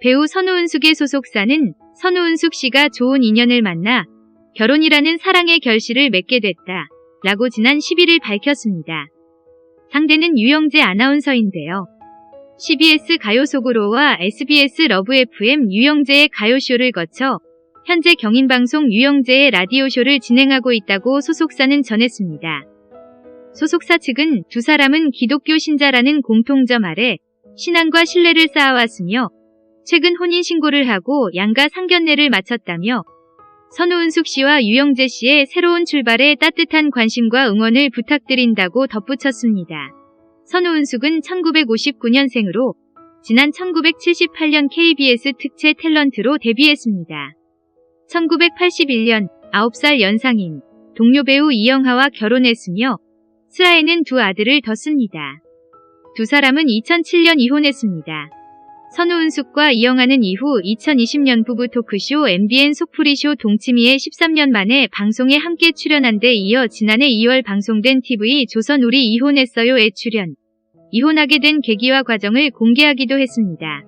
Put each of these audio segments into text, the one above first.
배우 선우은숙의 소속사는 선우은숙 씨가 좋은 인연을 만나 결혼이라는 사랑의 결실을 맺게 됐다 라고 지난 11일 밝혔습니다. 상대는 유영재 아나운서인데요. CBS 가요 속으로와 SBS 러브 FM 유영재의 가요쇼를 거쳐 현재 경인방송 유영재의 라디오쇼를 진행하고 있다고 소속사는 전했습니다. 소속사 측은 두 사람은 기독교 신자라는 공통점 아래 신앙과 신뢰를 쌓아왔으며 최근 혼인신고를 하고 양가 상견례를 마쳤다며 선우은숙 씨와 유영재 씨의 새로운 출발에 따뜻한 관심과 응원을 부탁드린다고 덧붙였습니다. 선우은숙은 1959년생으로 지난 1978년 KBS 특채 탤런트로 데뷔했습니다. 1981년 9살 연상인 동료 배우 이영하와 결혼했으며 슬하에는 두 아들을 뒀습니다. 두 사람은 2007년 이혼했습니다. 선우은숙과 이영하는 이후 2020년 부부 토크쇼 MBN 속풀이쇼 동치미에 13년 만에 방송에 함께 출연한 데 이어 지난해 2월 방송된 TV 조선 우리 이혼했어요에 출연, 이혼하게 된 계기와 과정을 공개하기도 했습니다.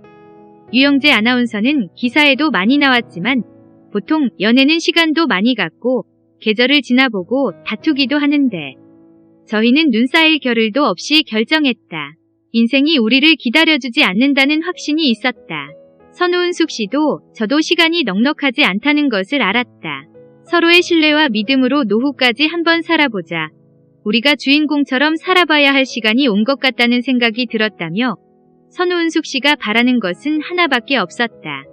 유영재 아나운서는 기사에도 많이 나왔지만 보통 연애는 시간도 많이 갖고 계절을 지나보고 다투기도 하는데 저희는 눈 쌓일 겨를도 없이 결정했다. 인생이 우리를 기다려주지 않는다는 확신이 있었다. 선우은숙 씨도 저도 시간이 넉넉하지 않다는 것을 알았다. 서로의 신뢰와 믿음으로 노후까지 한번 살아보자. 우리가 주인공처럼 살아봐야 할 시간이 온 것 같다는 생각이 들었다며 선우은숙 씨가 바라는 것은 하나밖에 없었다.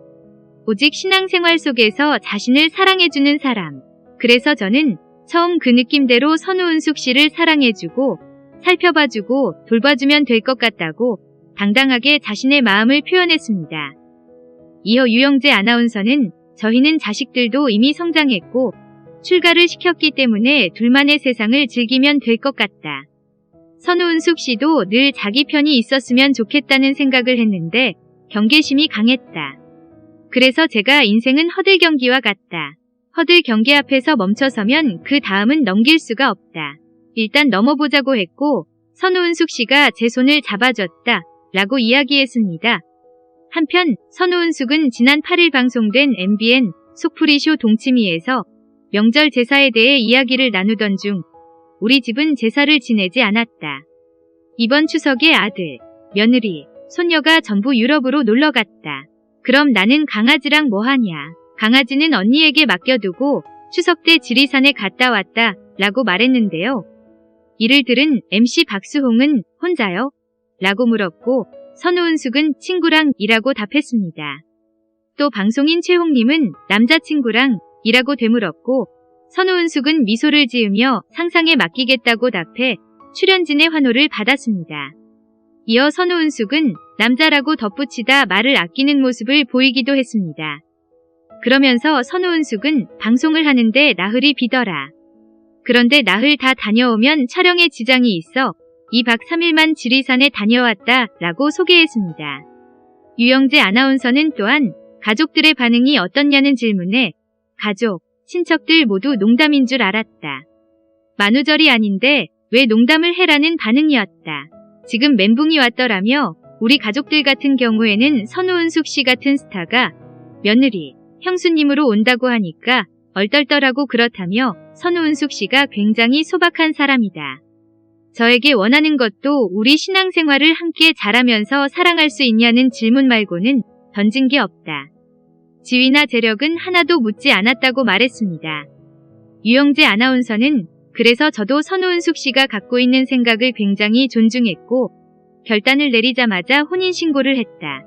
오직 신앙생활 속에서 자신을 사랑해주는 사람. 그래서 저는 처음 그 느낌대로 선우은숙 씨를 사랑해주고 살펴봐주고 돌봐주면 될 것 같다고 당당하게 자신의 마음을 표현했습니다. 이어 유영재 아나운서는 저희는 자식들도 이미 성장했고 출가를 시켰기 때문에 둘만의 세상을 즐기면 될 것 같다. 선우은숙 씨도 늘 자기 편이 있었으면 좋겠다는 생각을 했는데 경계심이 강했다. 그래서 제가 인생은 허들 경기와 같다. 허들 경계 앞에서 멈춰서면 그 다음은 넘길 수가 없다. 일단 넘어보자고 했고 선우은숙 씨가 제 손을 잡아줬다 라고 이야기했습니다. 한편 선우은숙은 지난 8일 방송된 MBN 속풀이쇼 동치미에서 명절 제사에 대해 이야기를 나누던 중 우리 집은 제사를 지내지 않았다. 이번 추석에 아들, 며느리, 손녀가 전부 유럽으로 놀러 갔다. 그럼 나는 강아지랑 뭐 하냐. 강아지는 언니에게 맡겨두고 추석 때 지리산에 갔다 왔다 라고 말했는데요. 이를 들은 MC 박수홍은 혼자요? 라고 물었고 선우은숙은 친구랑 이라고 답했습니다. 또 방송인 최홍님은 남자친구랑 이라고 되물었고 선우은숙은 미소를 지으며 상상에 맡기겠다고 답해 출연진의 환호를 받았습니다. 이어 선우은숙은 남자라고 덧붙이다 말을 아끼는 모습을 보이기도 했습니다. 그러면서 선우은숙은 방송을 하는데 나흘이 비더라. 그런데 나흘 다 다녀오면 촬영에 지장이 있어 2박 3일만 지리산에 다녀왔다 라고 소개했습니다. 유영재 아나운서는 또한 가족들의 반응이 어떻냐는 질문에 가족, 친척들 모두 농담인 줄 알았다. 만우절이 아닌데 왜 농담을 해라는 반응이었다. 지금 멘붕이 왔더라며 우리 가족들 같은 경우에는 선우은숙 씨 같은 스타가 며느리, 형수님으로 온다고 하니까 얼떨떨하고 그렇다며 선우은숙 씨가 굉장히 소박한 사람이다. 저에게 원하는 것도 우리 신앙생활을 함께 잘하면서 사랑할 수 있냐는 질문 말고는 던진 게 없다. 지위나 재력은 하나도 묻지 않았다고 말했습니다. 유영재 아나운서는 그래서 저도 선우은숙 씨가 갖고 있는 생각을 굉장히 존중했고 결단을 내리자마자 혼인신고를 했다.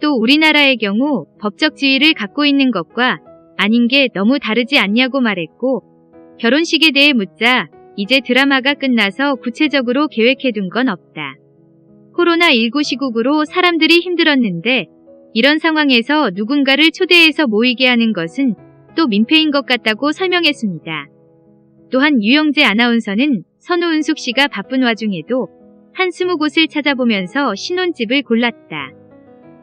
또 우리나라의 경우 법적 지위를 갖고 있는 것과 아닌 게 너무 다르지 않냐고 말했고 결혼식에 대해 묻자 이제 드라마가 끝나서 구체적으로 계획해둔 건 없다. 코로나19 시국으로 사람들이 힘들었는데 이런 상황에서 누군가를 초대해서 모이게 하는 것은 또 민폐인 것 같다고 설명했습니다. 또한 유영재 아나운서는 선우은숙 씨가 바쁜 와중에도 한 20곳을 찾아보면서 신혼집을 골랐다.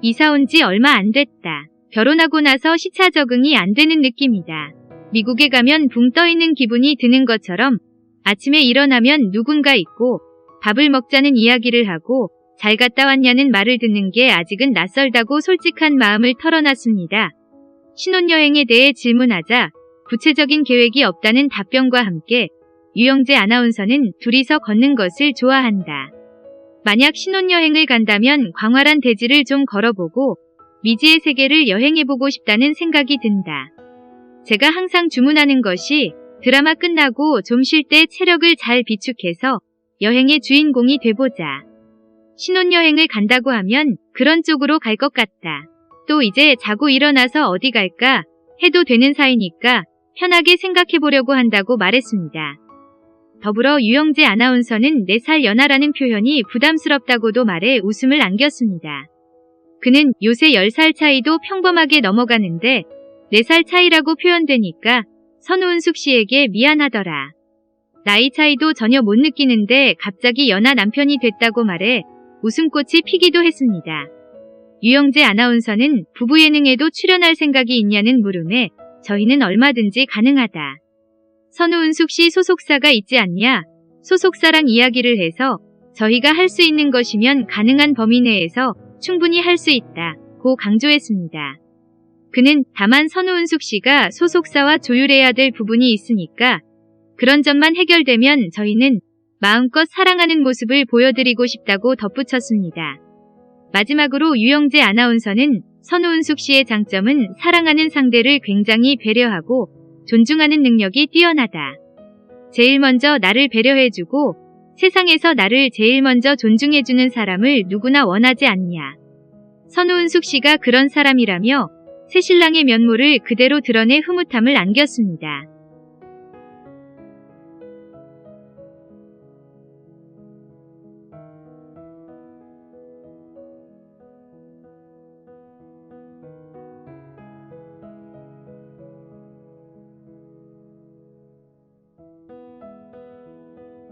이사 온 지 얼마 안 됐다. 결혼하고 나서 시차 적응이 안 되는 느낌이다. 미국에 가면 붕 떠있는 기분이 드는 것처럼 아침에 일어나면 누군가 있고 밥을 먹자는 이야기를 하고 잘 갔다 왔냐는 말을 듣는 게 아직은 낯설다고 솔직한 마음을 털어놨습니다. 신혼여행에 대해 질문하자 구체적인 계획이 없다는 답변과 함께 유영재 아나운서는 둘이서 걷는 것을 좋아한다. 만약 신혼여행을 간다면 광활한 대지를 좀 걸어보고 미지의 세계를 여행해보고 싶다는 생각이 든다. 제가 항상 주문하는 것이 드라마 끝나고 좀 쉴 때 체력을 잘 비축해서 여행의 주인공이 돼보자. 신혼여행을 간다고 하면 그런 쪽으로 갈 것 같다. 또 이제 자고 일어나서 어디 갈까 해도 되는 사이니까 편하게 생각해보려고 한다고 말했습니다. 더불어 유영재 아나운서는 4살 연하라는 표현이 부담스럽다고도 말해 웃음을 안겼습니다. 그는 요새 10살 차이도 평범하게 넘어가는데 4살 차이라고 표현되니까 선우은숙 씨에게 미안하더라. 나이 차이도 전혀 못 느끼는데 갑자기 연하 남편이 됐다고 말해 웃음꽃이 피기도 했습니다. 유영재 아나운서는 부부 예능에도 출연할 생각이 있냐는 물음에 저희는 얼마든지 가능하다. 선우은숙 씨 소속사가 있지 않냐? 소속사랑 이야기를 해서 저희가 할 수 있는 것이면 가능한 범위 내에서 충분히 할 수 있다. 고 강조했습니다. 그는 다만 선우은숙 씨가 소속사와 조율해야 될 부분이 있으니까 그런 점만 해결되면 저희는 마음껏 사랑하는 모습을 보여드리고 싶다고 덧붙였습니다. 마지막으로 유영재 아나운서는 선우은숙 씨의 장점은 사랑하는 상대를 굉장히 배려하고 존중하는 능력이 뛰어나다. 제일 먼저 나를 배려해주고 세상에서 나를 제일 먼저 존중해주는 사람을 누구나 원하지 않냐. 선우은숙 씨가 그런 사람이라며 새신랑의 면모를 그대로 드러내 흐뭇함을 안겼습니다.